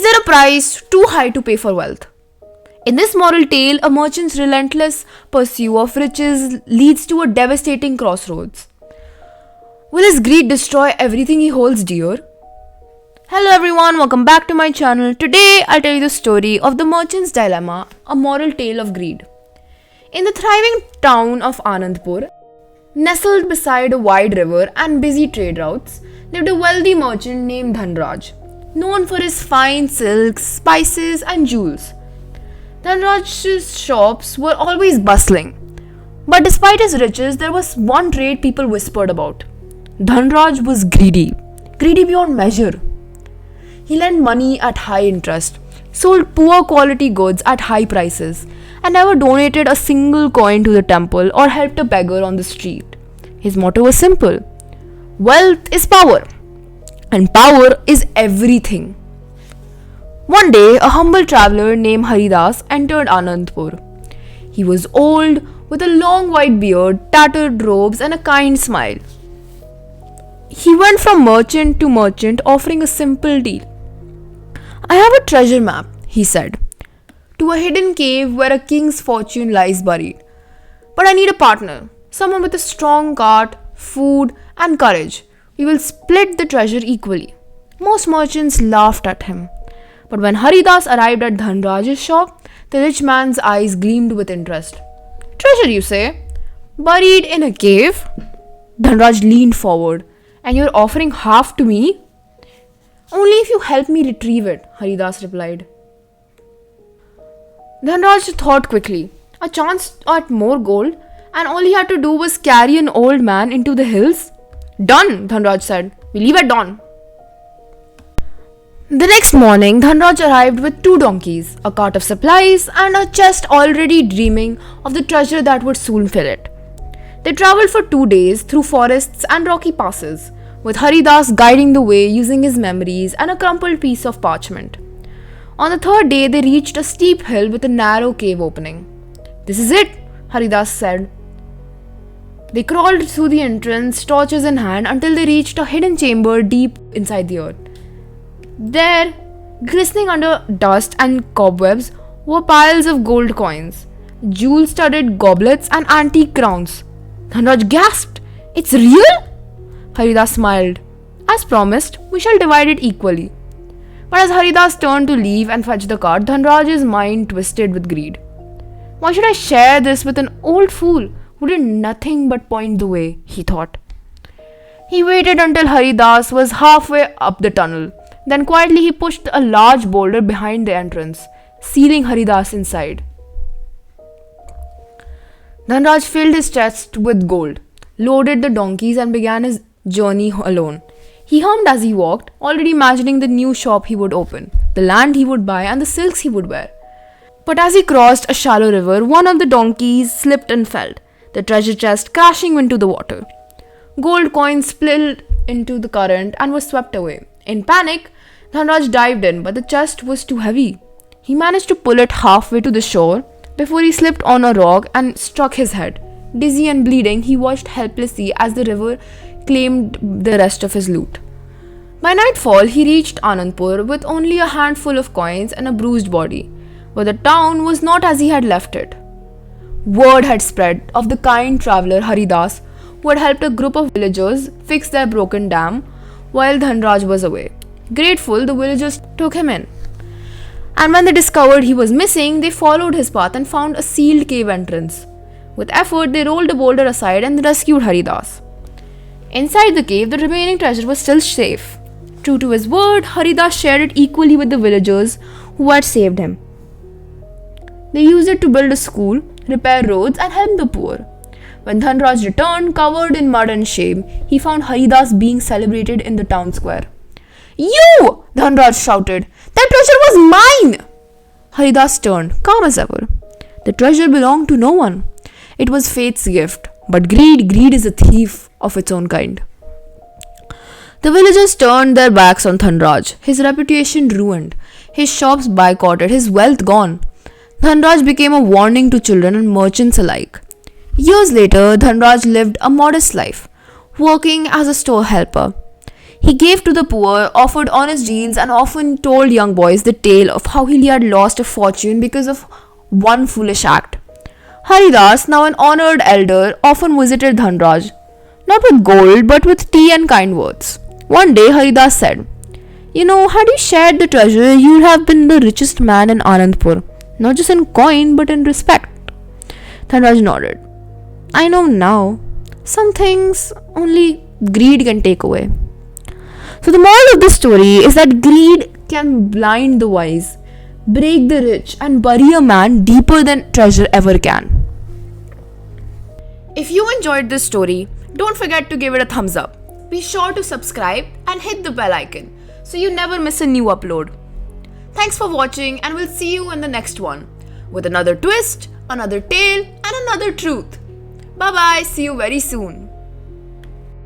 there a price too high to pay for wealth? In this moral tale, a merchant's relentless pursuit of riches leads to a devastating crossroads. Will his greed destroy everything he holds dear? Hello everyone, welcome back to my channel. Today I'll tell you the story of the merchant's dilemma, a moral tale of greed. In the thriving town of Anandpur, nestled beside a wide river and busy trade routes, lived a wealthy merchant named Dhanraj, known for his fine silks, spices and jewels. Dhanraj's shops were always bustling, but despite his riches, there was one trait people whispered about. Dhanraj was greedy beyond measure. He lent money at high interest, sold poor quality goods at high prices, and never donated a single coin to the temple or helped a beggar on the street. His motto was simple: wealth is power, and power is everything. One day, a humble traveller named Haridas entered Anandpur. He was old, with a long white beard, tattered robes, and a kind smile. He went from merchant to merchant, offering a simple deal. "I have a treasure map," he said, "to a hidden cave where a king's fortune lies buried. But I need a partner, someone with a strong cart, food, and courage. We will split the treasure equally." Most merchants laughed at him. But when Haridas arrived at Dhanraj's shop, the rich man's eyes gleamed with interest. "Treasure, you say? Buried in a cave?" Dhanraj leaned forward. "And you're offering half to me?" "Only if you help me retrieve it," Haridas replied. Dhanraj thought quickly. A chance at more gold, and all he had to do was carry an old man into the hills? "Done," Dhanraj said. "We leave at dawn." The next morning, Dhanraj arrived with 2 donkeys, a cart of supplies, and a chest already dreaming of the treasure that would soon fill it. They travelled for 2 days through forests and rocky passes, with Haridas guiding the way using his memories and a crumpled piece of parchment. On the 3rd day, they reached a steep hill with a narrow cave opening. "This is it," Haridas said. They crawled through the entrance, torches in hand, until they reached a hidden chamber deep inside the earth. There, glistening under dust and cobwebs, were piles of gold coins, jewel-studded goblets, and antique crowns. Dhanraj gasped. "It's real?" Haridas smiled. "As promised, we shall divide it equally." But as Haridas turned to leave and fetch the cart, Dhanraj's mind twisted with greed. "Why should I share this with an old fool who did nothing but point the way?" he thought. He waited until Haridas was halfway up the tunnel. Then quietly he pushed a large boulder behind the entrance, sealing Haridas inside. Dhanraj filled his chest with gold, loaded the donkeys, and began his journey alone. He hummed as he walked, already imagining the new shop he would open, the land he would buy, and the silks he would wear. But as he crossed a shallow river, one of the donkeys slipped and fell, the treasure chest crashing into the water. Gold coins spilled into the current and were swept away. In panic, Dhanraj dived in, but the chest was too heavy. He managed to pull it halfway to the shore before he slipped on a rock and struck his head. Dizzy and bleeding, he watched helplessly as the river claimed the rest of his loot. By nightfall, he reached Anandpur with only a handful of coins and a bruised body, but the town was not as he had left it. Word had spread of the kind traveller Haridas, who had helped a group of villagers fix their broken dam while Dhanraj was away. Grateful, the villagers took him in. And when they discovered he was missing, they followed his path and found a sealed cave entrance. With effort, they rolled the boulder aside and rescued Haridas. Inside the cave, the remaining treasure was still safe. True to his word, Haridas shared it equally with the villagers who had saved him. They used it to build a school, repair roads, and help the poor. When Dhanraj returned, covered in mud and shame, he found Haridas being celebrated in the town square. "You!" Dhanraj shouted. "That treasure was mine!" Haridas turned, calm as ever. The treasure belonged to no one. It was fate's gift. But greed is a thief of its own kind. The villagers turned their backs on Dhanraj, his reputation ruined, his shops boycotted, his wealth gone. Dhanraj became a warning to children and merchants alike. Years later, Dhanraj lived a modest life, working as a store helper. He gave to the poor, offered honest deals, and often told young boys the tale of how he had lost a fortune because of one foolish act. Haridas, now an honored elder, often visited Dhanraj, not with gold but with tea and kind words. One day Haridas said, had you shared the treasure, you would have been the richest man in Anandpur, not just in coin but in respect. Dhanraj nodded. I know now. Some things only greed can take away. So, the moral of this story is that greed can blind the wise, break the rich, and bury a man deeper than treasure ever can. If you enjoyed this story, don't forget to give it a thumbs up. Be sure to subscribe and hit the bell icon so you never miss a new upload. Thanks for watching, and we'll see you in the next one with another twist, another tale, and another truth. Bye bye, see you very soon.